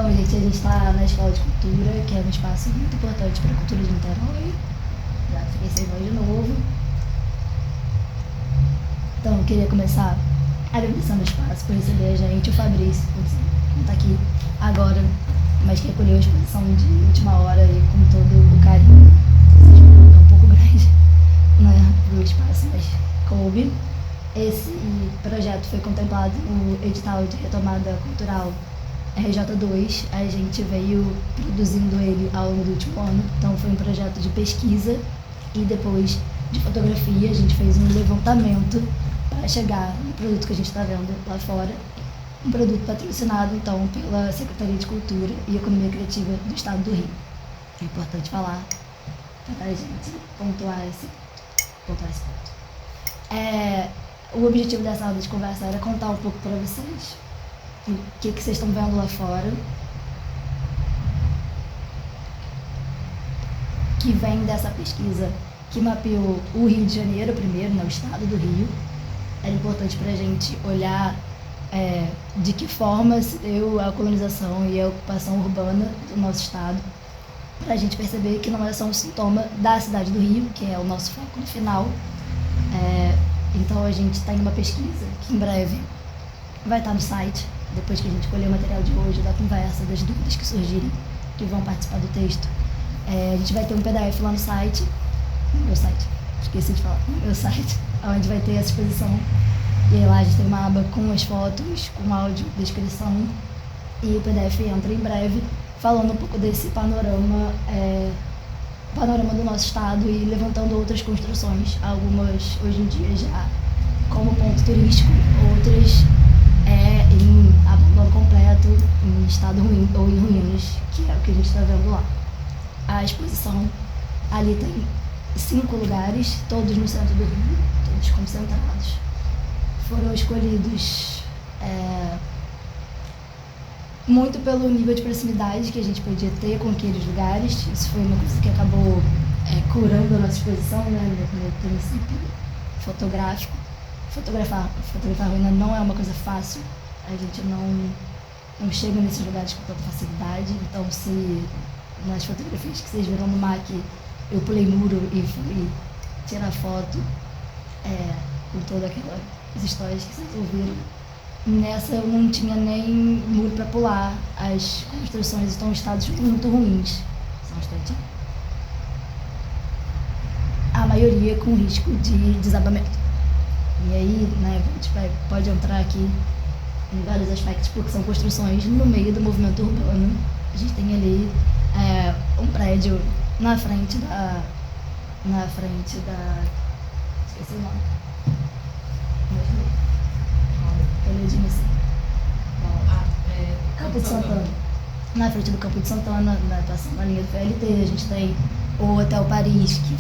Então, gente, a gente está na Escola de Cultura, que é um espaço muito importante para a cultura de Niterói. Já fiquei sem voz de novo. Então, eu queria começar agradecendo o espaço por receber a gente, o Fabrício, que não está aqui agora, mas que recolheu a exposição de última hora e com todo o carinho. É um pouco grande, né, do espaço, mas coube. Esse projeto foi contemplado no edital de retomada cultural RJ2. A gente veio produzindo ele ao longo do último ano, então foi um projeto de pesquisa e depois de fotografia. A gente fez um levantamento para chegar no produto que a gente está vendo lá fora, um produto patrocinado então pela Secretaria de Cultura e Economia Criativa do Estado do Rio. É importante falar para a gente pontuar esse ponto. O objetivo dessa aula de conversa era contar um pouco para vocês o que vocês estão vendo lá fora, que vem dessa pesquisa que mapeou o Rio de Janeiro primeiro, o estado do Rio. Era importante para a gente olhar de que forma se deu a colonização e a ocupação urbana do nosso estado, para a gente perceber que não é só um sintoma da cidade do Rio, que é o nosso foco no final. Então a gente está em uma pesquisa que em breve vai estar no site, depois que a gente colher o material de hoje, da conversa, das dúvidas que surgirem, que vão participar do texto. A gente vai ter um PDF lá no site, no meu site, esqueci de falar, no meu site, onde vai ter essa exposição. E aí lá a gente tem uma aba com as fotos, com áudio, descrição, e o PDF entra em breve, falando um pouco desse panorama do nosso estado e levantando outras construções, algumas hoje em dia já como ponto turístico, outras em abandono completo, em estado ruim ou em ruínas, que é o que a gente está vendo lá. A exposição ali tem 5 lugares, todos no centro do Rio, todos concentrados. Foram escolhidos muito pelo nível de proximidade que a gente podia ter com aqueles lugares. Isso foi uma coisa que acabou curando a nossa exposição, no princípio fotográfico. Fotografar ruína não é uma coisa fácil, a gente não chega nesses lugares com tanta facilidade. Então, se nas fotografias que vocês viram no MAC eu pulei muro e fui tirar foto com todas aquelas histórias que vocês ouviram, nessa eu não tinha nem muro para pular. As construções estão em estados muito ruins. Só um instante. A maioria com risco de desabamento. E aí, a gente pode entrar aqui em vários aspectos, porque são construções no meio do movimento urbano. A gente tem ali um prédio na frente da esqueci o nome. Campo de Santana. Na frente do Campo de Santana, passando na linha do VLT, a gente tem o Hotel Paris, que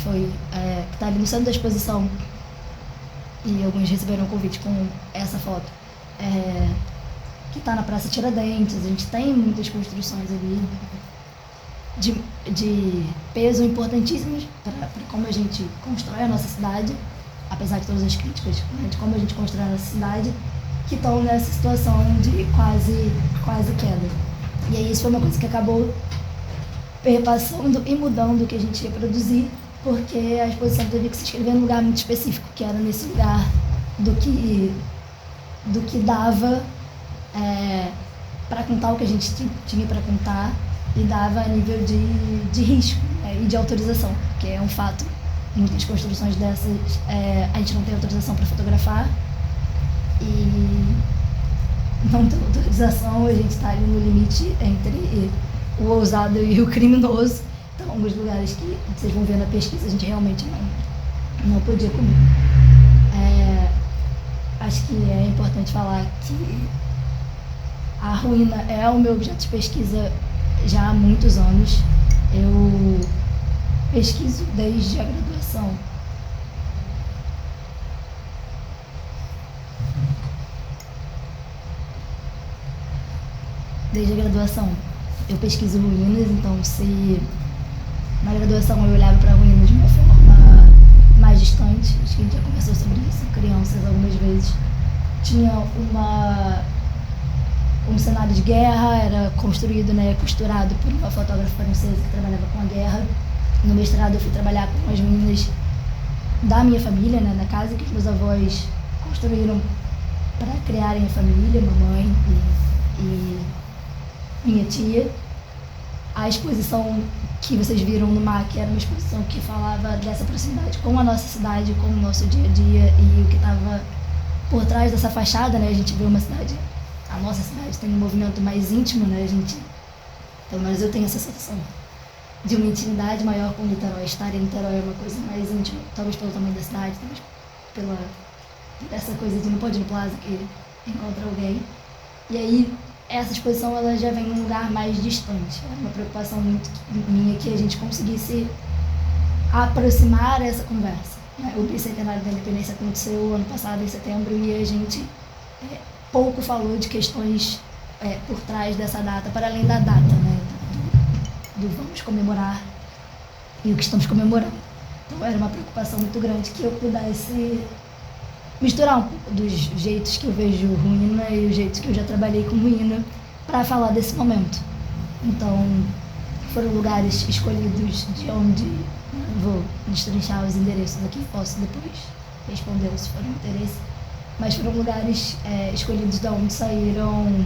está ali no centro da exposição, e alguns receberam um convite com essa foto, que está na Praça Tiradentes. A gente tem muitas construções ali de peso importantíssimas para como a gente constrói a nossa cidade, apesar de todas as críticas, de como a gente constrói a nossa cidade, que estão nessa situação de quase queda. E aí isso foi uma coisa que acabou perpassando e mudando o que a gente ia produzir, porque a exposição teve que se inscrever num lugar muito específico, que era nesse lugar do que dava para contar o que a gente tinha para contar, e dava a nível de risco e de autorização, que é um fato. Muitas construções dessas a gente não tem autorização para fotografar, e não tem autorização, a gente está ali no limite entre o ousado e o criminoso. Então, alguns lugares que vocês vão ver na pesquisa a gente realmente não podia comer. Acho que é importante falar que a ruína é o meu objeto de pesquisa já há muitos anos. Eu pesquiso desde a graduação. Desde a graduação eu pesquiso ruínas, então se na graduação eu olhava para ruínas de uma forma mais distante, acho que a gente já conversou sobre isso, crianças algumas vezes, tinha um cenário de guerra, era construído, né, costurado por uma fotógrafa francesa que trabalhava com a guerra. No mestrado eu fui trabalhar com as meninas da minha família, né, na casa que os meus avós construíram para criarem a família, mamãe e minha tia. A exposição que vocês viram no MAC era uma exposição que falava dessa proximidade com a nossa cidade, com o nosso dia a dia e o que estava por trás dessa fachada, né? A gente vê uma cidade, a nossa cidade tem um movimento mais íntimo, né? A gente, pelo menos eu tenho essa sensação de uma intimidade maior com Niterói. Estar em Niterói é uma coisa mais íntima, talvez pelo tamanho da cidade, talvez pela essa coisa de não pode ir no plaza que encontra alguém. E aí essa exposição ela já vem num lugar mais distante. Era uma preocupação muito minha que a gente conseguisse aproximar essa conversa, né? O bicentenário da independência aconteceu ano passado, em setembro, e a gente pouco falou de questões por trás dessa data, para além da data, né? Do vamos comemorar e o que estamos comemorando. Então era uma preocupação muito grande que eu pudesse misturar um pouco dos jeitos que eu vejo ruína e os jeitos que eu já trabalhei com ruína para falar desse momento. Então, foram lugares escolhidos de onde vou destrinchar os endereços aqui, posso depois responder se for um interesse, mas foram lugares escolhidos de onde saíram,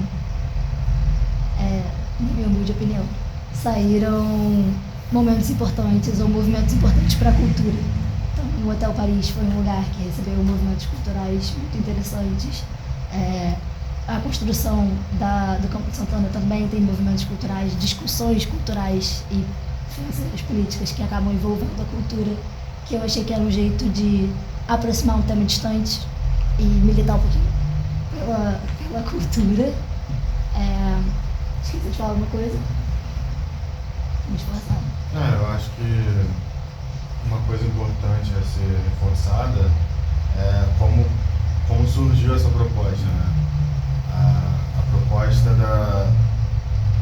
na minha humilde opinião, saíram momentos importantes ou movimentos importantes para a cultura. Então, o Hotel Paris foi um lugar que recebeu movimentos culturais muito interessantes. A construção do Campo de Santana também tem movimentos culturais, discussões culturais e financeiras políticas que acabam envolvendo a cultura, que eu achei que era um jeito de aproximar um tema distante e militar um pouquinho pela cultura. Esqueci de falar alguma coisa? Me esforçar. Eu acho que uma coisa importante a ser reforçada é como surgiu essa proposta, né? A proposta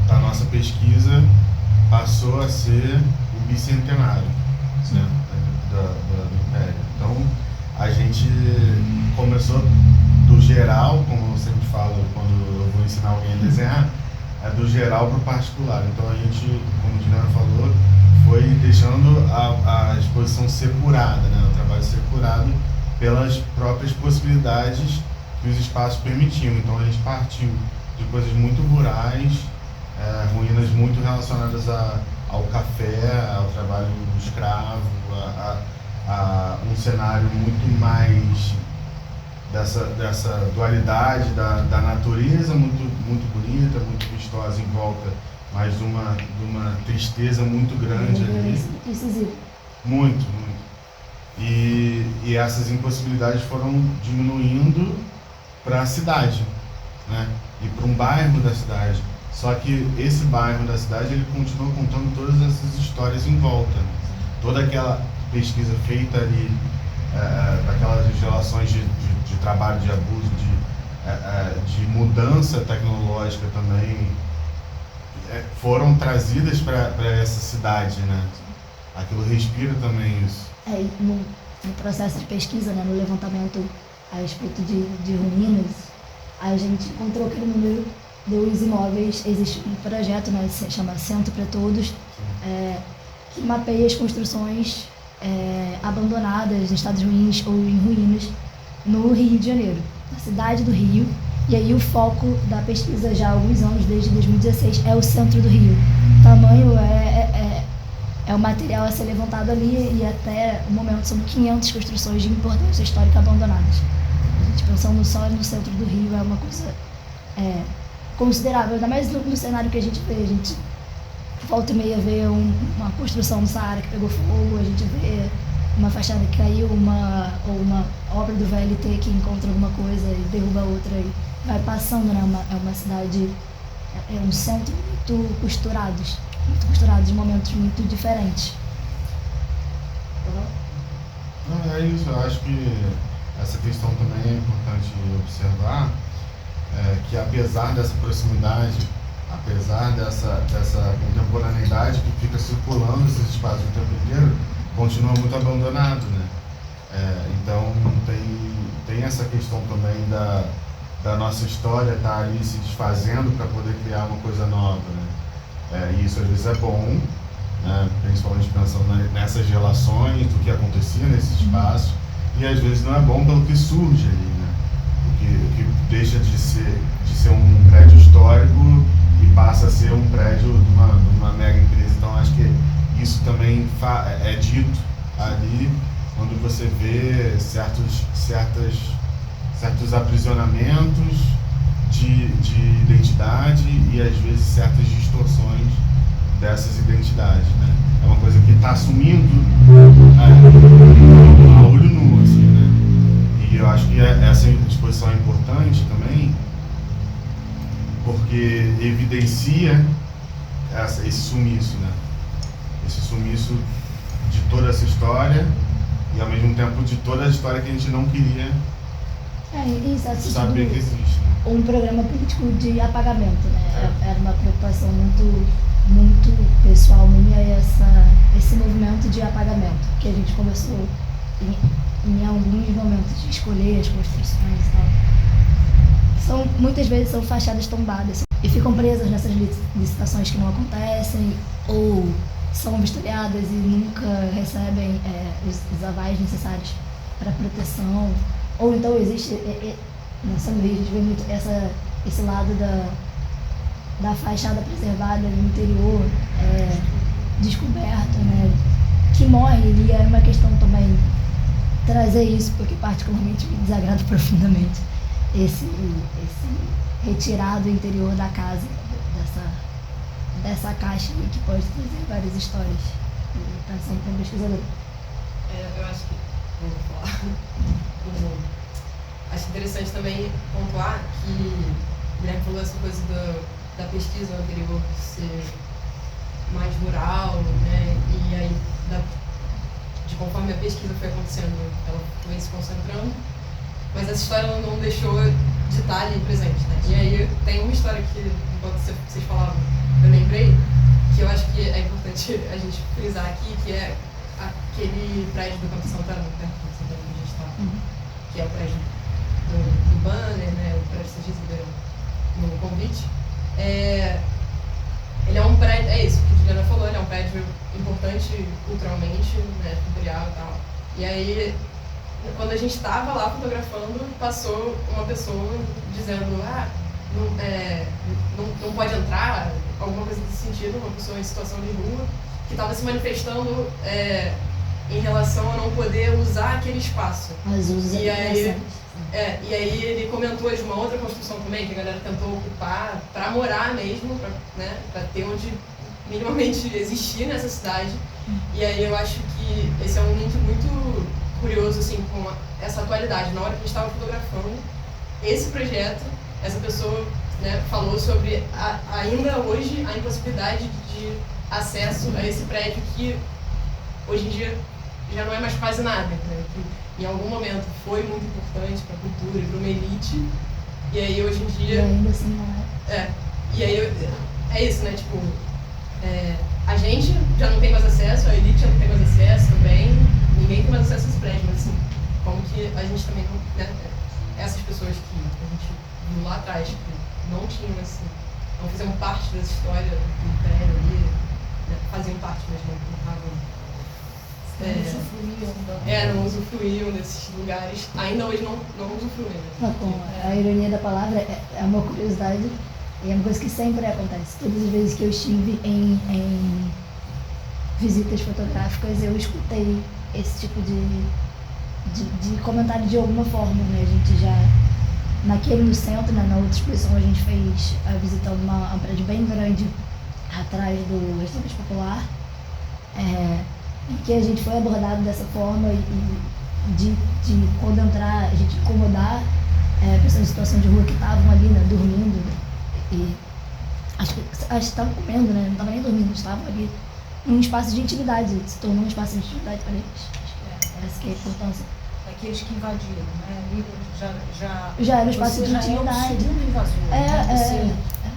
da nossa pesquisa passou a ser o bicentenário, né, do Império. Então, a gente começou do geral, como eu sempre falo quando eu vou ensinar alguém a desenhar, do geral para o particular. Então, a gente, como o Juliana falou, foi deixando a exposição ser curada, né, o trabalho ser curado pelas próprias possibilidades que os espaços permitiam. Então, a gente partiu de coisas muito rurais, ruínas muito relacionadas ao café, ao trabalho escravo, a um cenário muito mais dessa dualidade da natureza muito bonita, muito vistosa em volta, mas de uma tristeza muito grande ali. Muito. E essas impossibilidades foram diminuindo para a cidade, né? E para um bairro da cidade. Só que esse bairro da cidade ele continua contando todas essas histórias em volta. Toda aquela pesquisa feita ali, daquelas relações de trabalho, de abuso, de mudança tecnológica também, foram trazidas para essa cidade, né? Aquilo respira também isso. No processo de pesquisa, né, no levantamento a respeito de ruínas, a gente encontrou aquele número dos imóveis. Existe um projeto, né, que se chama Centro para Todos, que mapeia as construções abandonadas em estados ruins ou em ruínas no Rio de Janeiro, na cidade do Rio. E aí o foco da pesquisa já há alguns anos, desde 2016, é o centro do Rio. O tamanho é o material a ser levantado ali, e até o momento são 500 construções de importância histórica abandonadas. A gente pensando só no centro do Rio é uma coisa considerável, ainda mais no cenário que a gente vê. A gente volta e meia vê uma construção no Saara que pegou fogo, a gente vê uma fachada que caiu, ou uma obra do VLT que encontra alguma coisa e derruba outra e vai passando, né? É uma cidade, é um centro muito costurados de momentos muito diferentes. Não, é isso, eu acho que essa questão também é importante observar, que apesar dessa proximidade, apesar dessa contemporaneidade que fica circulando esses espaços o tempo inteiro, continua muito abandonado, né? Então tem essa questão também da nossa história estar ali se desfazendo para poder criar uma coisa nova, né? E isso às vezes é bom, né? Principalmente pensando nessas relações, do que acontecia nesse espaço, e às vezes não é bom pelo que surge ali, né? O que deixa de ser um prédio histórico e passa a ser um prédio de uma mega empresa. Então acho que isso também é dito ali quando você vê certos aprisionamentos de identidade e às vezes certas distorções dessas identidades, né? É uma coisa que está assumindo a olho nu, assim, né? E eu acho que essa exposição é importante também porque evidencia esse sumiço, né? Esse sumiço de toda essa história e ao mesmo tempo de toda a história que a gente não queria saber que existe, né? Um programa político de apagamento, né? Era uma preocupação muito pessoal minha, esse movimento de apagamento, que a gente começou em alguns momentos de escolher as construções e tal. Muitas vezes são fachadas tombadas e ficam presas nessas licitações que não acontecem, ou são vistoriadas e nunca recebem os avais necessários para proteção, ou então existe, na São Luís a gente vê muito esse lado da fachada preservada no interior, descoberto, né, que morre, e é uma questão também trazer isso, porque particularmente me desagrada profundamente esse retirado interior da casa, dessa caixa aí, que pode trazer várias histórias, pensando como pesquisador. Eu acho que, vou falar, acho interessante também pontuar que o Guilherme falou essa coisa da pesquisa anterior ser mais rural, né, e aí de conforme a pesquisa foi acontecendo, ela foi se concentrando, mas essa história não deixou de estar ali presente, né? E aí tem uma história que, enquanto vocês falavam, eu lembrei, que eu acho que é importante a gente frisar aqui, que é aquele prédio do Campo Santana, perto do Campo Santana que a gente está, que é o prédio do banner, né, o prédio que vocês receberam no convite. Ele é um prédio, é isso que a Juliana falou, ele é um prédio importante culturalmente, né, imperial e tal. E aí, quando a gente estava lá fotografando, passou uma pessoa dizendo, não pode entrar, alguma coisa desse sentido, uma pessoa em situação de rua, que estava se manifestando em relação a não poder usar aquele espaço. Mas usa e aí ele comentou de uma outra construção também, que a galera tentou ocupar para morar mesmo, para ter onde minimamente existir nessa cidade. E aí eu acho que esse é um link muito curioso assim, com essa atualidade. Na hora que a gente estava fotografando esse projeto, essa pessoa, né, falou sobre ainda hoje a impossibilidade de acesso a esse prédio que hoje em dia já não é mais quase nada, né? Que em algum momento foi muito importante para a cultura e para uma elite, e aí hoje em dia... E ainda assim não é. E aí é isso, né? Tipo, a gente já não tem mais acesso, a elite já não tem mais acesso também, ninguém tem mais acesso a esse prédio, mas assim, como que a gente também, né? Essas pessoas que a gente viu lá atrás, que não tinham assim, não fizeram parte dessa história do prédio ali, né? Faziam parte, mas não estavam... não usufruíam desses lugares, ainda hoje não usufruem. A ironia da palavra é uma curiosidade e é uma coisa que sempre acontece. Todas as vezes que eu estive em visitas fotográficas, eu escutei esse tipo de comentário de alguma forma, né? A gente já, naquele no centro, né, na outra exposição, a gente fez a visita a um prédio bem grande atrás do restaurante popular, em que a gente foi abordado dessa forma e de quando entrar, a gente incomodar pessoas em situação de rua que estavam ali, né, dormindo, e acho que estavam comendo, né, não estavam nem dormindo, estavam ali num espaço de intimidade, se tornou um espaço de intimidade para eles. Acho que essa que é a importância. Aqueles que invadiram, né? Ali já era um espaço de intimidade. Já é o segundo invasor.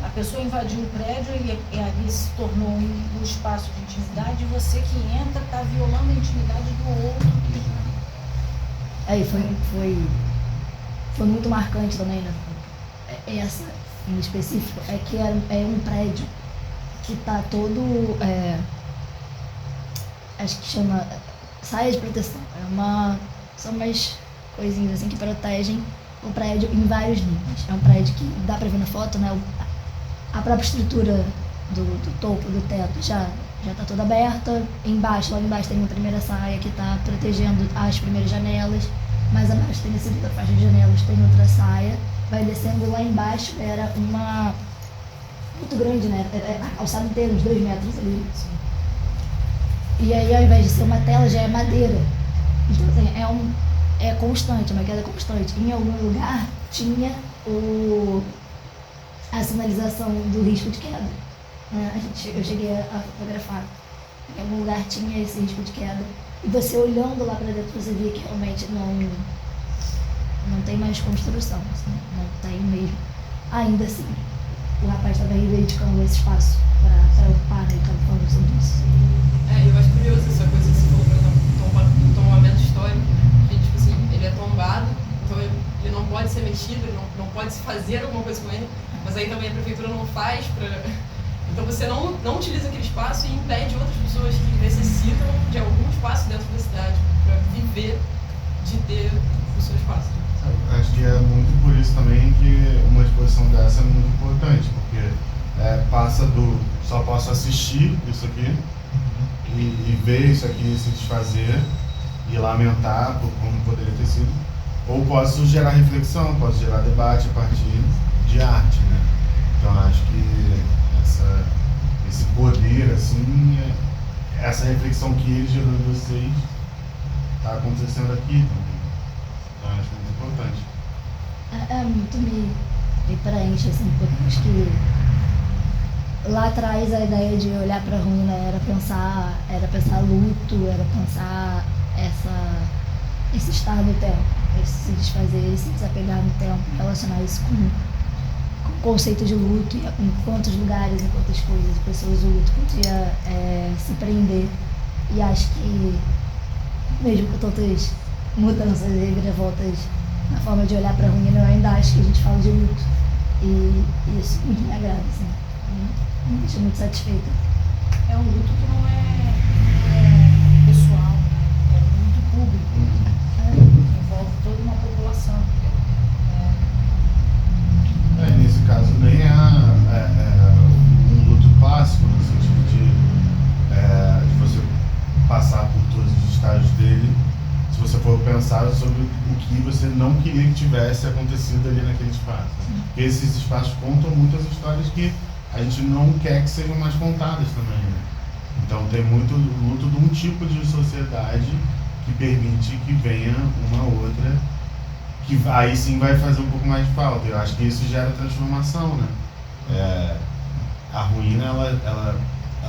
A pessoa invadiu o prédio e ali se tornou um espaço de intimidade, e você que entra está violando a intimidade do outro. Aí foi muito marcante também, né? essa em específico é que é um prédio que está todo, acho que chama saia de proteção. São umas coisinhas assim que protegem o prédio em vários níveis. É um prédio que dá para ver na foto, né? A própria estrutura do topo, do teto já está toda aberta. Logo embaixo tem uma primeira saia que está protegendo as primeiras janelas. Mais abaixo tem a segunda faixa de janelas, tem outra saia. Vai descendo lá embaixo, era uma muito grande, né? A calçada inteira, uns 2 metros ali. Sim. E aí, ao invés de ser uma tela, já é madeira. Então, assim, é constante, uma queda constante. Em algum lugar tinha a sinalização do risco de queda. Eu cheguei a fotografar. Em algum lugar tinha esse risco de queda. E você olhando lá para dentro, você vê que realmente não tem mais construção. Assim, não tem mesmo. Ainda assim, o rapaz estava reivindicando esse espaço para ocupar, né? Então, falando sobre isso. Eu acho curioso essa coisa que você falou, por exemplo, do tombamento histórico, né? Que, tipo assim, ele é tombado, então ele não pode ser mexido, ele não pode se fazer alguma coisa com ele, mas aí também a prefeitura não faz para... Então você não utiliza aquele espaço e impede outras pessoas que necessitam de algum espaço dentro da cidade para viver, de ter o seu espaço. Acho que é muito por isso também que uma exposição dessa é muito importante, porque passa do só posso assistir isso aqui e ver isso aqui se desfazer e lamentar por como poderia ter sido, ou posso gerar reflexão, posso gerar debate a partir de arte, né? Então acho que esse poder, assim, essa reflexão que ele gerou em vocês está acontecendo aqui também. Então acho muito importante. Muito me preenche, assim, porque acho que lá atrás a ideia de olhar para a ruína era pensar luto, era pensar esse estar no tempo, esse se desfazer, esse desapegar no tempo, relacionar isso com o conceito de luto, em quantos lugares, em quantas coisas, pessoas o luto podia se prender. E acho que, mesmo com tantas mudanças e reviravoltas na forma de olhar para a ruína, eu ainda acho que a gente fala de luto. E isso muito me agrada, assim. Me deixa muito satisfeita. É um luto que não é pessoal, é um luto público, que envolve toda uma população. Nesse caso nem é um luto clássico, no sentido de você passar por todos os estágios dele, se você for pensar sobre o que você não queria que tivesse acontecido ali naquele espaço. Porque esses espaços contam muitas histórias que a gente não quer que sejam mais contadas também, né? Então tem muito luto de um tipo de sociedade que permite que venha uma outra, que aí sim vai fazer um pouco mais de falta. Eu acho que isso gera transformação, né? A ruína, ela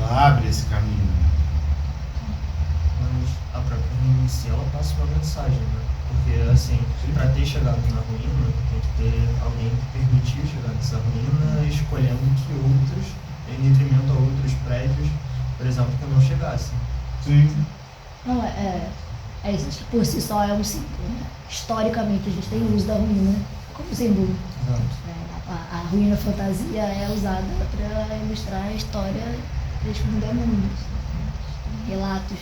abre esse caminho. Mas a própria ruína em si, ela passa uma mensagem, né? Porque, assim, para ter chegado na ruína, tem que ter alguém que permitiu chegar nessa ruína, escolhendo que outros, em detrimento a outros prédios, por exemplo, que não chegassem. Sim. Não, isso, acho que por si só é um símbolo, né? Historicamente, a gente tem o uso da ruína como símbolo. A ruína fantasia é usada para ilustrar a história deste mundo. Relatos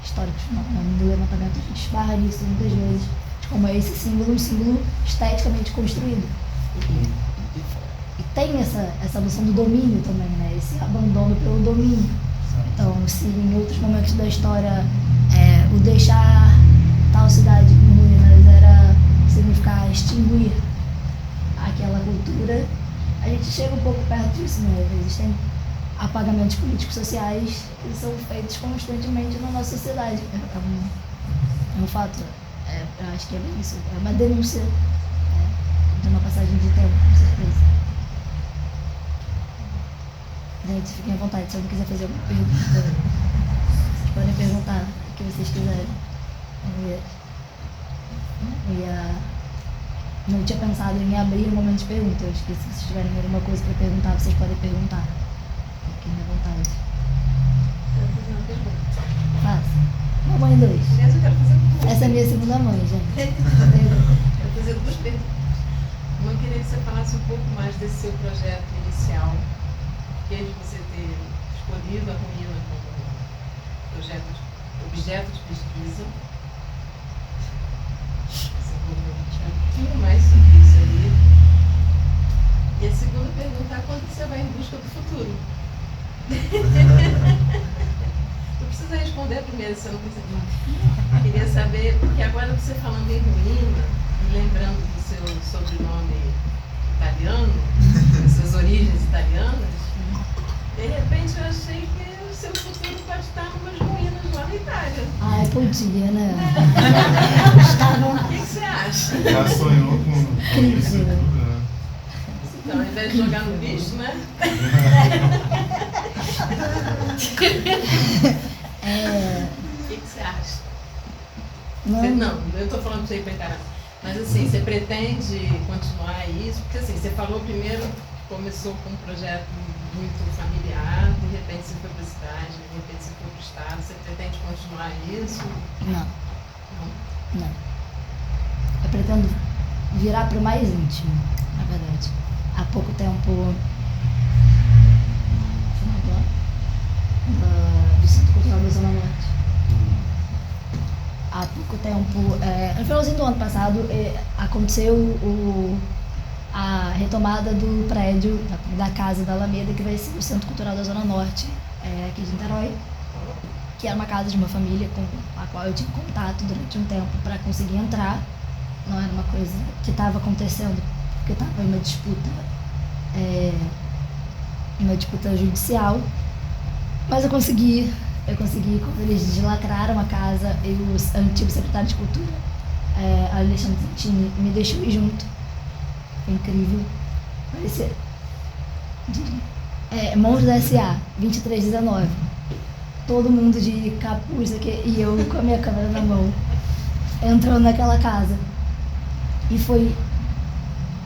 históricos no levantamento, a gente esbarra nisso muitas vezes, de como é esse símbolo, um símbolo esteticamente construído. E tem essa noção do domínio também, né? Esse abandono pelo domínio. Então, se em outros momentos da história o deixar tal cidade em ruínas era significar extinguir aquela cultura, a gente chega um pouco perto disso, né? Existem apagamentos políticos sociais que são feitos constantemente na nossa sociedade. É um fato. Eu acho que é bem isso. É uma denúncia de uma passagem de tempo, com certeza. Gente, fiquem à vontade. Se alguém quiser fazer alguma pergunta, vocês podem perguntar o que vocês quiserem. Não tinha pensado em abrir um momento de pergunta. Eu acho que se vocês tiverem alguma coisa para perguntar, vocês podem perguntar. Fiquem à vontade. Eu vou fazer uma pergunta. Faça. Mamãe 2. Aliás, eu quero fazer duas. Essa é a minha segunda mãe, gente. Eu vou fazer duas perguntas. eu queria que você falasse um pouco mais desse seu projeto inicial, que é de você ter escolhido a ruína como objeto de pesquisa. Você falou um pouquinho mais sobre isso ali. E a segunda pergunta é quando você vai em busca do futuro? Não precisa responder primeiro, você não precisa. Não. Queria saber, porque agora você falando em ruína, e lembrando do seu sobrenome italiano, das suas origens italianas, de repente eu achei que o seu futuro pode estar em umas ruínas lá na Itália. Ai, podia, né? Estava O que você acha? Já sonhou com isso tudo, né? Então, ao invés de jogar no lixo, né? O que você acha? Não, eu estou falando para você ir para encarar. Mas assim, você pretende continuar isso? Porque assim, você falou primeiro, começou com um projeto muito familiar, de repente você foi para a cidade, de repente você foi para o estado. Você pretende continuar isso? Não, Não? não. Eu pretendo virar para o mais íntimo, na verdade. Há pouco tempo, final do ano, do Centro Cultural da Zona Norte. Há pouco tempo, no finalzinho do ano passado, aconteceu a retomada do prédio da Casa da Alameda, que vai ser o Centro Cultural da Zona Norte, aqui de Niterói, que era uma casa de uma família com a qual eu tive contato durante um tempo para conseguir entrar. Não era uma coisa que estava acontecendo, porque estava em uma disputa judicial, mas eu consegui, quando eles deslacraram a casa, e o antigo secretário de Cultura, Alexandre Santini, me deixou ir junto. Foi incrível. Parecia... Monstros da S.A., 2319. Todo mundo de capuz aqui, e eu com a minha câmera na mão, entrando naquela casa. E foi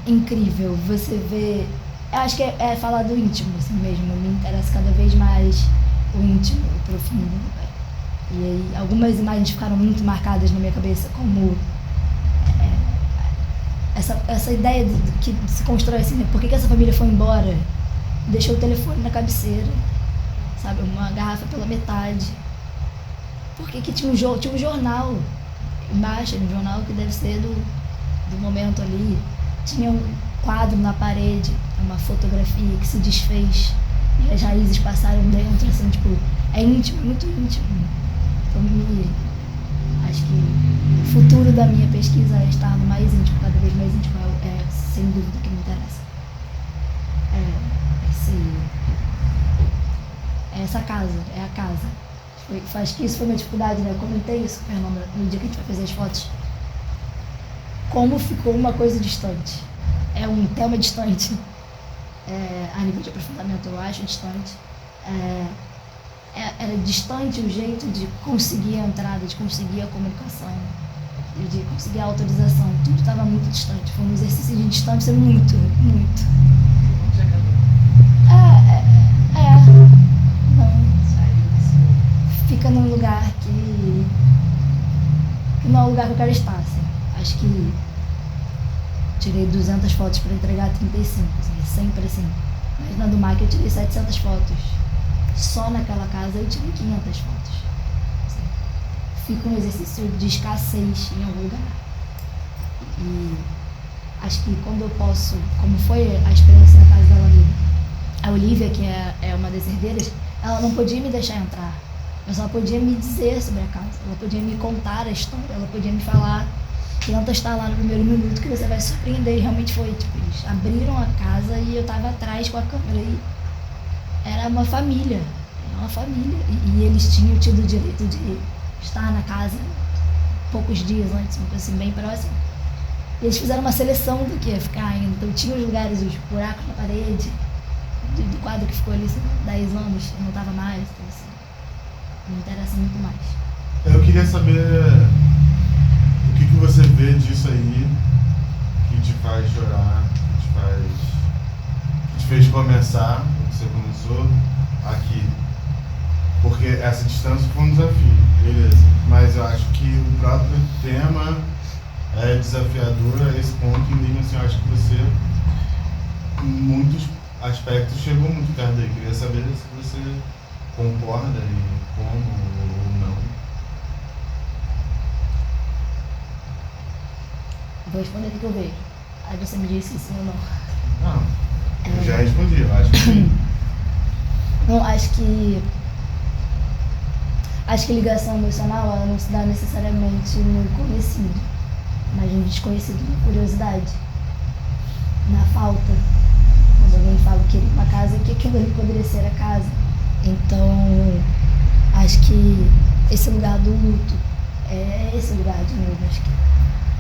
incrível você ver. Eu acho que é falar do íntimo, assim mesmo. Me interessa cada vez mais o íntimo, o profundo. E aí, algumas imagens ficaram muito marcadas na minha cabeça, como essa ideia de que se constrói assim, né? Por que essa família foi embora? Deixou o telefone na cabeceira, sabe? Uma garrafa pela metade. Por que tinha um jornal embaixo, um jornal que deve ser do momento ali. Tinha um quadro na parede, uma fotografia que se desfez e as raízes passaram dentro, assim, tipo, é íntimo, muito íntimo. Então, acho que o futuro da minha pesquisa é estar no mais íntimo, cada vez mais íntimo, sem dúvida que me interessa. Essa casa, é a casa. Acho que isso foi uma dificuldade, né? Eu comentei isso com a Fernanda no dia que a gente vai fazer as fotos. Como ficou uma coisa distante. É um tema distante. A nível de aprofundamento, eu acho distante. Era distante o jeito de conseguir a entrada, de conseguir a comunicação, de conseguir a autorização. Tudo estava muito distante. Foi um exercício de distância muito, muito. Fica num lugar que não é o lugar que eu quero estar, assim. Acho que tirei 200 fotos para entregar 35, assim, sempre assim. Mas na do MAC eu tirei 700 fotos. Só naquela casa eu tirei 500 fotos. Assim. Fica um exercício de escassez em algum lugar. E acho que quando eu posso, como foi a experiência na casa da Alameda, a Olivia, que é uma das herdeiras, ela não podia me deixar entrar. Mas ela podia me dizer sobre a casa, ela podia me contar a história, ela podia me falar, tenta estar lá no primeiro minuto que você vai se surpreender. E realmente foi, tipo, eles abriram a casa e eu estava atrás com a câmera e era uma família, e eles tinham tido o direito de estar na casa poucos dias antes, uma coisa assim, bem próxima. E eles fizeram uma seleção do que ia ficar ainda, então tinha os lugares, os buracos na parede, do quadro que ficou ali 10 anos e não estava mais, então assim, me interessa muito mais. Eu queria saber o que você vê disso aí que te faz chorar, que te fez começar, o que você começou aqui. Porque essa distância foi um desafio, beleza. Mas eu acho que o próprio tema é desafiador a esse ponto em nível, assim, eu acho que você, em muitos aspectos, chegou muito perto daí. Queria saber se você concorda e como ou não. Vou responder o que eu vejo. Aí você me diz se sim ou não. Não, eu já respondi, eu acho que sim. Não, acho que ligação emocional ela não se dá necessariamente no conhecido, mas no desconhecido, na curiosidade, na falta. Quando alguém fala que queria uma casa, que aquilo ali poderia ser a casa. Então, acho que esse lugar do luto é esse lugar de novo. Acho que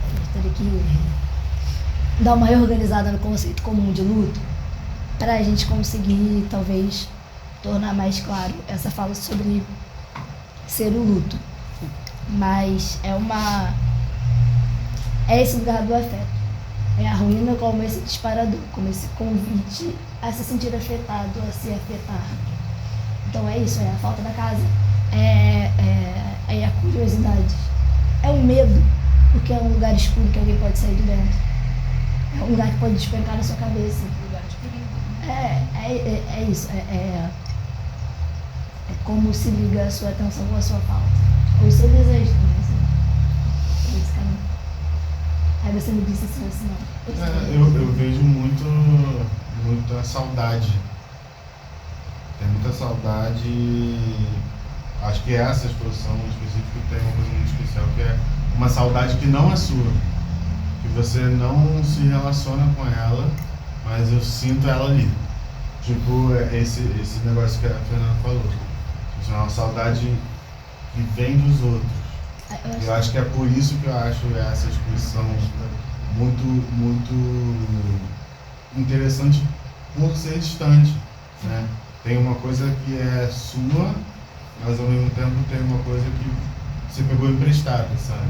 a gente teria que dar uma reorganizada no conceito comum de luto para a gente conseguir, talvez, tornar mais claro essa fala sobre ser o luto. Mas é esse lugar do afeto. É a ruína como esse disparador, como esse convite a se sentir afetado, a se afetar. Então é isso, é a falta da casa, é a curiosidade, é o medo, porque é um lugar escuro que alguém pode sair de dentro. É um lugar que pode despencar na sua cabeça. Lugar de perigo. É isso. É como se liga a sua atenção com a sua falta. Ou o seu desejo também, assim. É esse caminho. Aí você me disse assim, assim, não. Eu vejo muita saudade. Tem muita saudade. Acho que essa exposição em específico tem uma coisa muito especial, que é uma saudade que não é sua. Que você não se relaciona com ela, mas eu sinto ela ali. Tipo, esse negócio que a Fernanda falou. Tipo, é uma saudade que vem dos outros. Eu acho que é por isso que eu acho essa exposição muito interessante por ser distante, né? Tem uma coisa que é sua, mas ao mesmo tempo tem uma coisa que você pegou emprestada, sabe?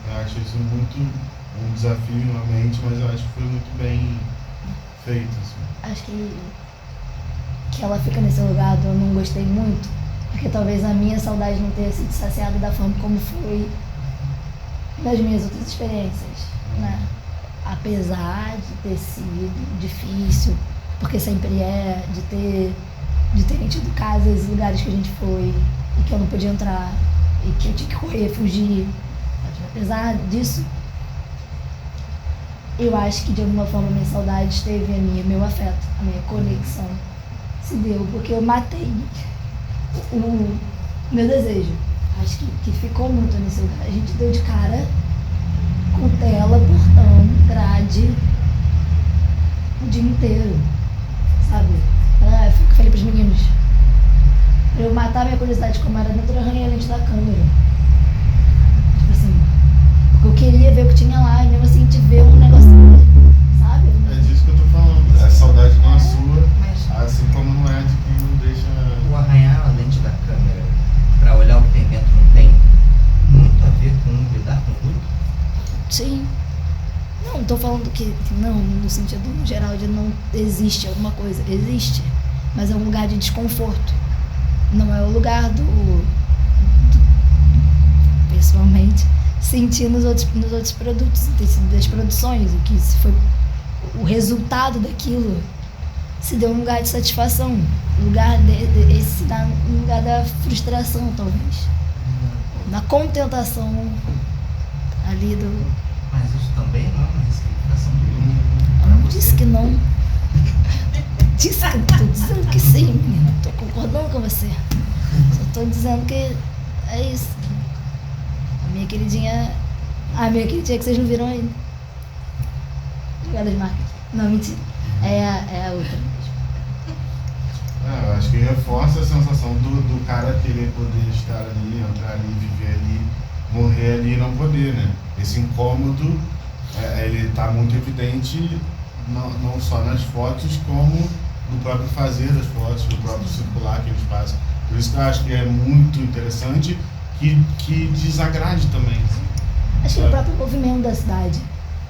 Eu acho isso muito um desafio realmente, mas eu acho que foi muito bem feito, assim. Acho que ela fica nesse lugar do eu não gostei muito, porque talvez a minha saudade não tenha sido saciada da forma como foi nas minhas outras experiências, né? Apesar de ter sido difícil, porque sempre é, de terem tido casas e lugares que a gente foi e que eu não podia entrar e que eu tinha que correr, fugir. Apesar disso, eu acho que de alguma forma a minha saudade esteve meu afeto, a minha conexão se deu, porque eu matei o meu desejo. Acho que ficou muito nesse lugar. A gente deu de cara com tela, portão, grade o dia inteiro, sabe? Eu falei pros meninos, pra eu matar minha curiosidade como era dentro, eu arranhei a lente da câmera. Tipo assim, porque eu queria ver o que tinha lá, e mesmo assim a gente vê um negocinho, sabe? É disso que eu tô falando. A saudade não é sua, assim como não é de quem não deixa. O arranhar a lente da câmera pra olhar o que tem dentro não tem muito a ver com lidar com o luto? Sim. Não tô falando que não, no sentido geral de não existe alguma coisa. Existe, mas é um lugar de desconforto. Não é o lugar do pessoalmente, sentir nos outros produtos, das produções, o que foi o resultado daquilo se deu um lugar de satisfação. O lugar esse se dá um lugar da frustração, talvez. Na contentação ali do... Mas isso também não é uma ressignificação do luto. Não disse que não. Disse que não. Tô dizendo que sim, menina. Tô concordando com você. Só tô dizendo que é isso. A minha queridinha que vocês não viram ainda. Jogada de marketing. Não, mentira. É a outra. Eu acho que reforça a sensação do cara querer poder estar ali, entrar ali, viver ali, morrer ali e não poder, né? Esse incômodo, ele tá muito evidente não só nas fotos, como no próprio fazer das fotos, no próprio circular que eles passam. Por isso que eu acho que é muito interessante que desagrade também. Acho que o próprio movimento da cidade,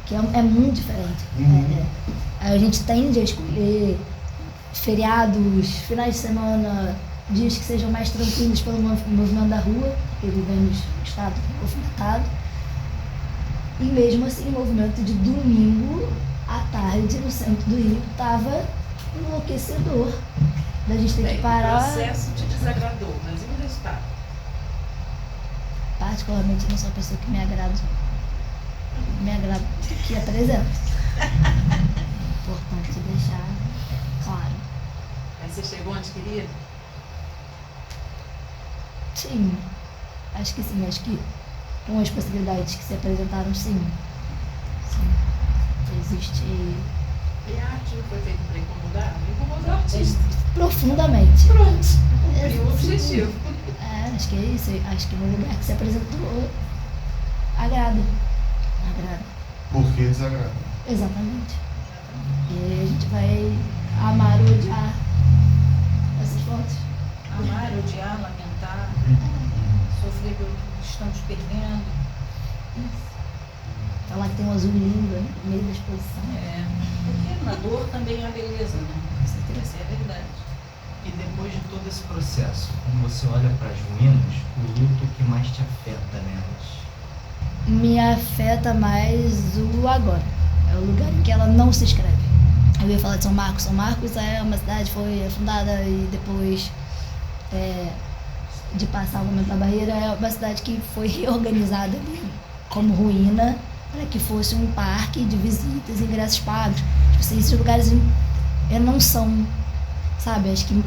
que é muito diferente. Uhum. A gente tende a escolher feriados, finais de semana, dias que sejam mais tranquilos pelo movimento da rua, porque vivemos em estado confinado. E mesmo assim, o movimento de domingo à tarde no centro do Rio estava enlouquecedor. Da gente ter Bem, que parar. O processo te desagradou, mas e o resultado? Particularmente, eu não sou uma pessoa que me agrada que apresenta. Importante deixar claro. Aí você chegou onde queria? Sim, acho que sim, acho que com as possibilidades que se apresentaram, sim. Existe E a arte não foi feita para incomodar? Incomodou o artista. profundamente. Pronto, cumpriu o objetivo. Acho que é isso, acho que no lugar que se apresentou, agrada. Por que desagrada? Exatamente. E a gente vai amar ou odiar essas fotos. Amar, odiar, lamentar, sofrer pelo que estamos perdendo. Falar que tem um azul lindo no meio da exposição. Porque na dor também há beleza, né? Essa é a verdade. E depois de todo esse processo, quando você olha para as ruínas, o luto que mais te afeta nelas? Me afeta mais o agora. É o lugar em que ela não se escreve. Eu ia falar de São Marcos. São Marcos é uma cidade que foi fundada e depois de passar o momento da barreira, é uma cidade que foi reorganizada ali como ruína para que fosse um parque de visitas e ingressos pagos. Tipo assim, esses lugares não são, sabe, acho que o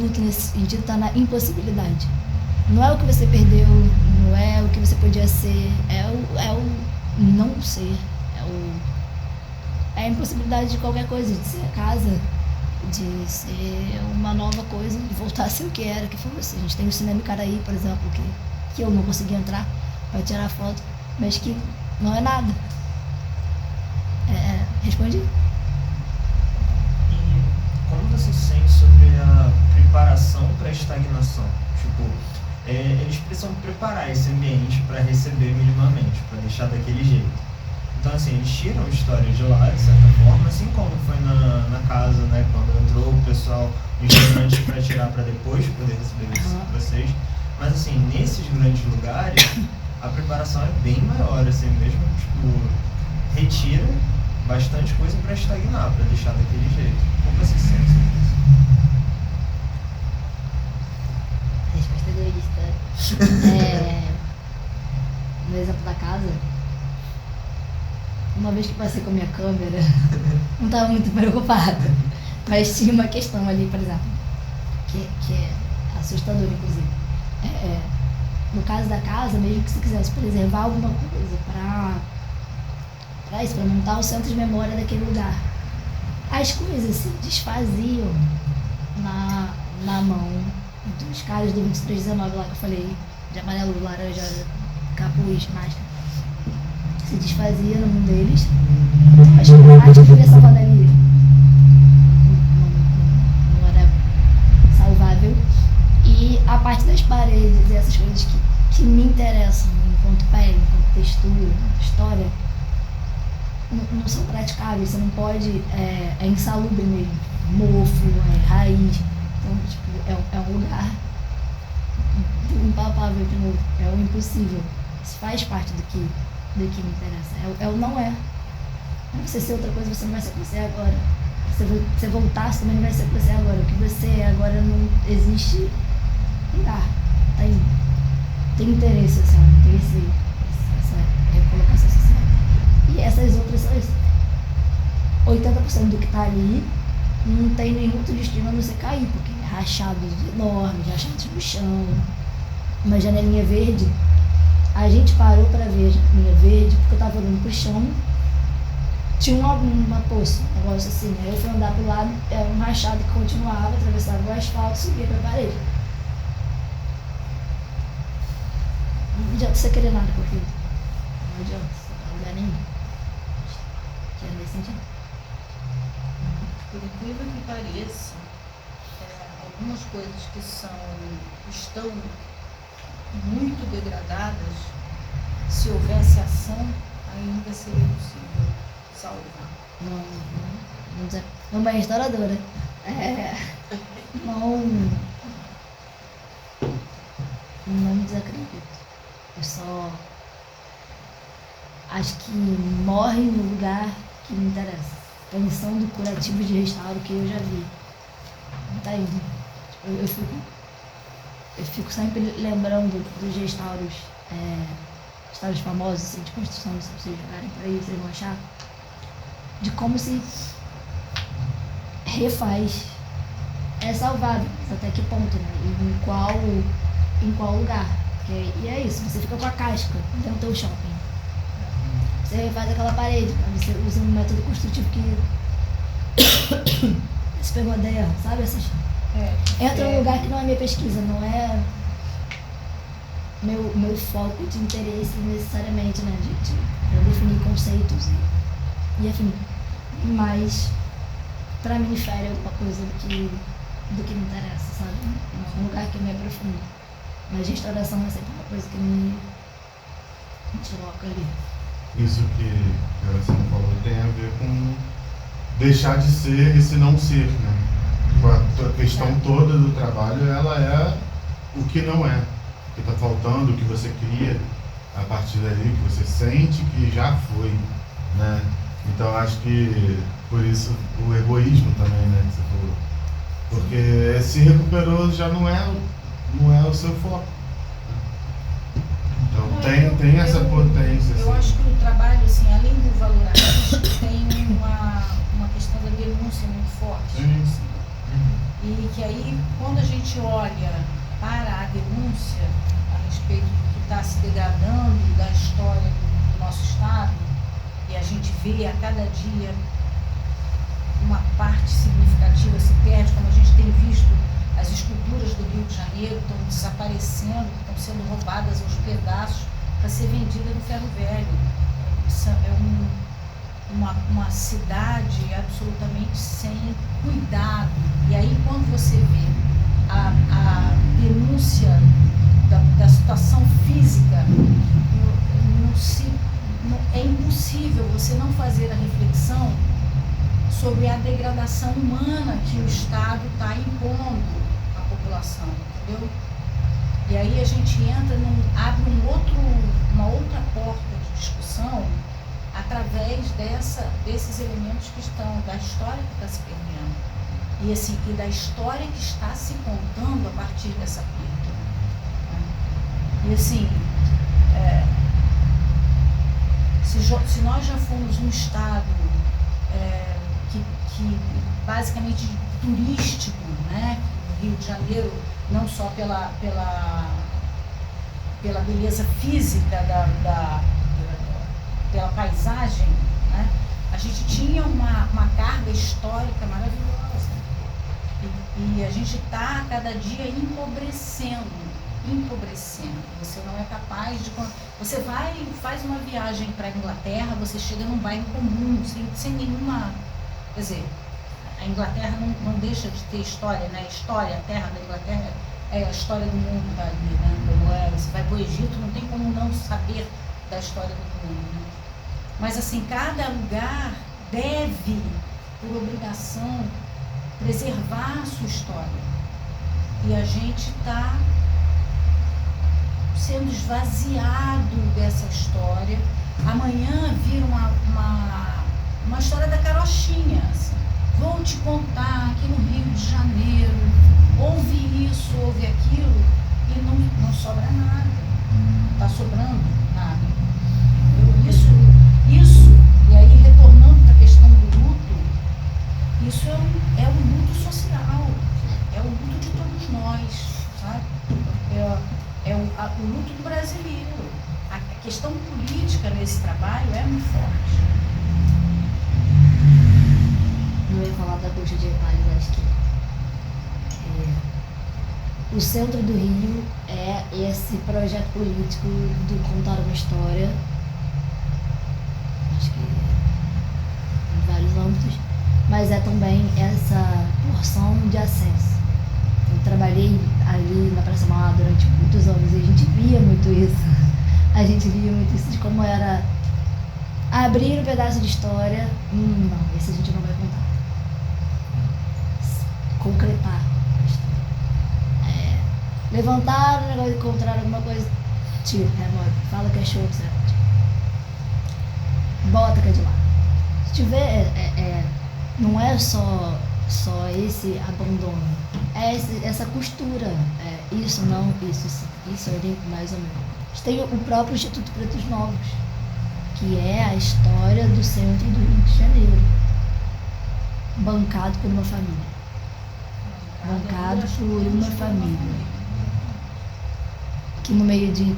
luto nesse sentido está na impossibilidade. Não é o que você perdeu, não é o que você podia ser, é o não ser, é a impossibilidade de qualquer coisa, de ser a casa, de ser uma nova coisa, de voltar a ser o que era, que fosse. A gente tem o Cinema Icaraí, por exemplo, que eu não consegui entrar para tirar foto, mas que não é nada. Respondi? E como você se sente sobre a preparação para a estagnação? Tipo, eles precisam preparar esse ambiente para receber minimamente, para deixar daquele jeito. Então, assim, eles tiram a história de lá, de certa forma, assim como foi na casa, né, quando entrou o pessoal, os estudantes para tirar para depois poder receber vocês. Mas, assim, nesses grandes lugares, a preparação é bem maior, assim, mesmo, tipo, retira bastante coisa para estagnar, para deixar daquele jeito. Como você se sente sobre isso? Resposta egoísta. No exemplo da casa, uma vez que passei com a minha câmera, não estava muito preocupada. Mas tinha uma questão ali, por exemplo, que é assustadora, inclusive. No caso da casa, mesmo que você quisesse preservar alguma coisa para isso, para montar o centro de memória daquele lugar, as coisas se desfaziam na mão dos caras do 2319 lá que eu falei, de amarelo, laranja, capuz, máscara. Se desfazia na mão deles. Acho que a arte devia salvar dali não era salvável. E a parte das paredes e essas coisas que me interessam enquanto pele, enquanto textura, história, não são praticáveis. Você não pode, é insalubre mesmo, mofo, raiz. Então, tipo, é um lugar impalpável de novo, é o impossível. Isso faz parte do que me interessa, é o não é. Pra você ser outra coisa, você não vai ser o que você é agora. Se você voltar, você também não vai ser o que você é agora. O que você é agora não existe lugar, tem interesse social, tem essa recolocação social. E essas outras são isso. 80% do que está ali não tem nenhum outro destino a não ser cair, porque é rachados enormes, rachados no chão, uma janelinha verde. A gente parou para ver a janelinha verde porque eu estava olhando pro chão, tinha uma poça, um negócio assim, né? Eu fui andar pro lado, era um rachado que continuava, atravessava o asfalto e subia pra parede. Não adianta você querer nada com aquilo. Não adianta, você não vai lugar nenhum. Que é nesse sentido. Por incrível que pareça, algumas coisas que estão muito degradadas, se houvesse ação, ainda seria possível salvar. Mamãe é restauradora. Não desacredito. Eu só acho que morre no lugar que me interessa. Pensando curativo de restauro que eu já vi. Tá indo. Eu fico sempre lembrando dos restauros famosos assim, de construção, se vocês jogarem por aí, vocês vão achar, de como se refaz. É salvável, mas até que ponto, né? E em qual lugar. E é isso, você fica com a casca dentro do teu shopping. Você refaz aquela parede, você usa um método construtivo que se pegou a ideia, sabe? Entra num lugar que não é minha pesquisa, não é meu foco de interesse necessariamente, né? De definir conceitos e afim. Mas pra mim fere alguma coisa do que me interessa, sabe? Um lugar que me aprofunda. Mas restauração é sempre uma coisa que me desloca ali. Isso que você falou tem a ver com deixar de ser esse não ser, né? A questão toda do trabalho, ela é o que não é. O que está faltando, o que você cria a partir dali, que você sente que já foi, né? Então acho que por isso o egoísmo também, né? Que você falou. Porque se recuperou já não é o seu foco. Então tem essa potência. Eu acho que o trabalho, assim, além do valor artístico, tem uma questão da denúncia muito forte. Sim. E que aí, quando a gente olha para a denúncia a respeito do que está se degradando da história do nosso Estado, e a gente vê a cada dia uma parte significativa se perde, como a gente tem visto, as esculturas do Rio de Janeiro estão desaparecendo, estão sendo roubadas aos pedaços para ser vendida no ferro velho. Isso é uma cidade absolutamente sem cuidado. E aí, quando você vê a denúncia da situação física, é impossível você não fazer a reflexão sobre a degradação humana que o Estado está impondo à população, entendeu? E aí a gente abre uma outra porta de discussão através desses elementos que estão, da história que está se perdendo. E da história que está se contando a partir dessa perda. E assim, se nós já fomos um Estado que basicamente turístico, né? O Rio de Janeiro, não só pela beleza física pela paisagem, né? A gente tinha uma carga histórica maravilhosa e a gente está cada dia empobrecendo. Você não é capaz de... Você vai e faz uma viagem para a Inglaterra, você chega num bairro comum, sem nenhuma... Quer dizer, a Inglaterra não deixa de ter história, né? A terra da Inglaterra é a história do mundo, tá ali, né? Como é, você vai para o Egito, não tem como não saber da história do mundo, né? Mas assim, cada lugar deve, por obrigação, preservar a sua história. E a gente está sendo esvaziado dessa história. Amanhã vira uma história da carochinha. Assim. Vou te contar aqui no Rio de Janeiro, houve isso, houve aquilo, e não sobra nada. Não está sobrando nada. Isso, e aí retornando para a questão do luto, isso é um luto social, é o luto de todos nós, sabe? É o luto do brasileiro. A questão política nesse trabalho é muito forte. Eu ia falar da Coxa de Retalhos, acho que o centro do Rio é esse projeto político do contar uma história, acho que em vários âmbitos, mas é também essa porção de acesso. Eu trabalhei ali na Praça Mauá durante muitos anos e a gente via muito isso de como era abrir um pedaço de história, não, esse a gente não vai contar. Concretar a história. Levantar o negócio, encontrar alguma coisa, tira, remove, fala que é show, certo? bota cá de lado. Se tiver, não é só esse abandono, é essa costura, isso não, isso sim, isso ali mais ou menos. A gente tem o próprio Instituto Pretos Novos, que é a história do centro do Rio de Janeiro, bancado por uma família. Bancado por uma família. Que no meio de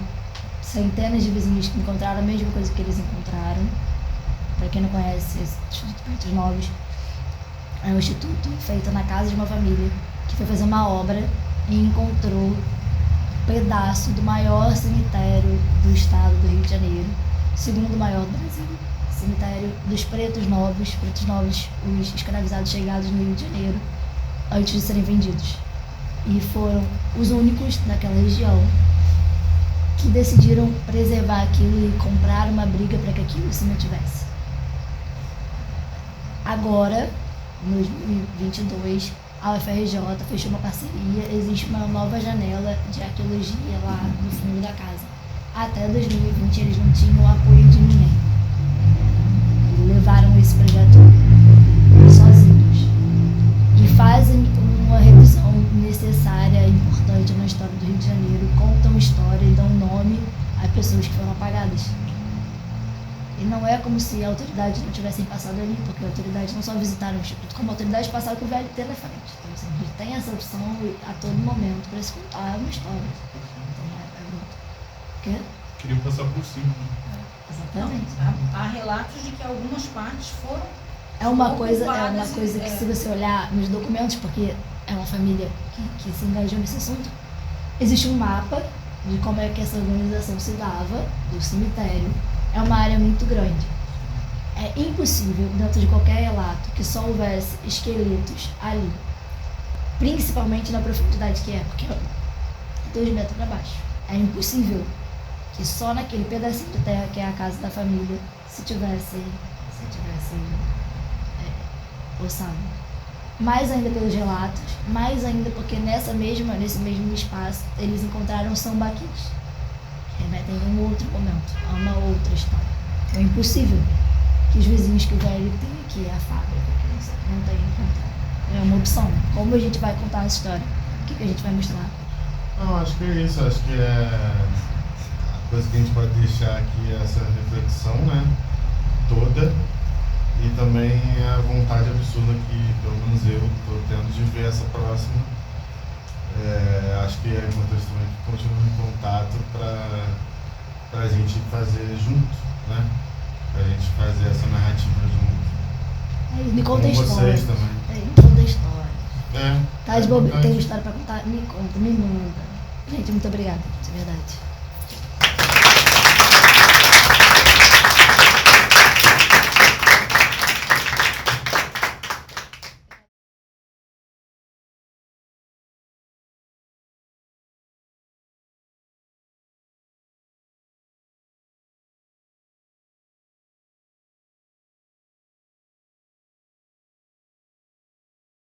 centenas de vizinhos que encontraram a mesma coisa que eles encontraram. Para quem não conhece, esse Instituto Pretos Novos é um instituto feito na casa de uma família que foi fazer uma obra e encontrou um pedaço do maior cemitério do estado do Rio de Janeiro, segundo maior do Brasil, cemitério dos Pretos Novos, os escravizados chegados no Rio de Janeiro antes de serem vendidos. E foram os únicos daquela região que decidiram preservar aquilo e comprar uma briga para que aquilo se mantivesse. Agora, em 2022, a UFRJ fechou uma parceria, existe uma nova janela de arqueologia lá no fundo da casa. Até 2020 eles não tinham o apoio de ninguém. Levaram esse projeto sozinhos. E fazem uma revisão necessária e importante na história do Rio de Janeiro, contam história e dão nome a pessoas que foram apagadas. E não é como se a autoridade não tivessem passado ali, porque a autoridade não só visitaram o instituto, como a autoridade passaram com o VLT na frente. Então, assim, a gente tem essa opção a todo momento para se contar uma história. Então, Quê? Queria passar por cima. Exatamente. Há relatos de que algumas partes foram. É uma coisa ocupadas que se você olhar nos documentos, porque é uma família que se engajou nesse assunto, existe um mapa de como é que essa organização se dava, do cemitério. É uma área muito grande. É impossível, dentro de qualquer relato, que só houvesse esqueletos ali. Principalmente na profundidade que é, porque 2 metros para baixo. É impossível que só naquele pedacinho de terra que é a casa da família se tivesse ossado. Mais ainda pelos relatos, mais ainda porque nesse mesmo espaço eles encontraram sambaquis. Remetem a um outro momento, a uma outra história. É impossível que os vizinhos que o velho tem aqui, a fábrica, que não tenham encontrado. É uma opção. Como a gente vai contar essa história? O que a gente vai mostrar? Não, acho que é isso. Acho que a coisa que a gente pode deixar aqui é essa reflexão, né? Toda. E também a vontade absurda que, pelo menos eu, estou tendo de ver essa próxima. Acho que é importante também que continue em contato para a gente fazer junto, né? Para a gente fazer essa narrativa junto. Me conta a história. Vocês também. Me conta a história. Tá de bobeira, tem uma história para contar? Me conta, me manda. Gente, muito obrigada, de verdade.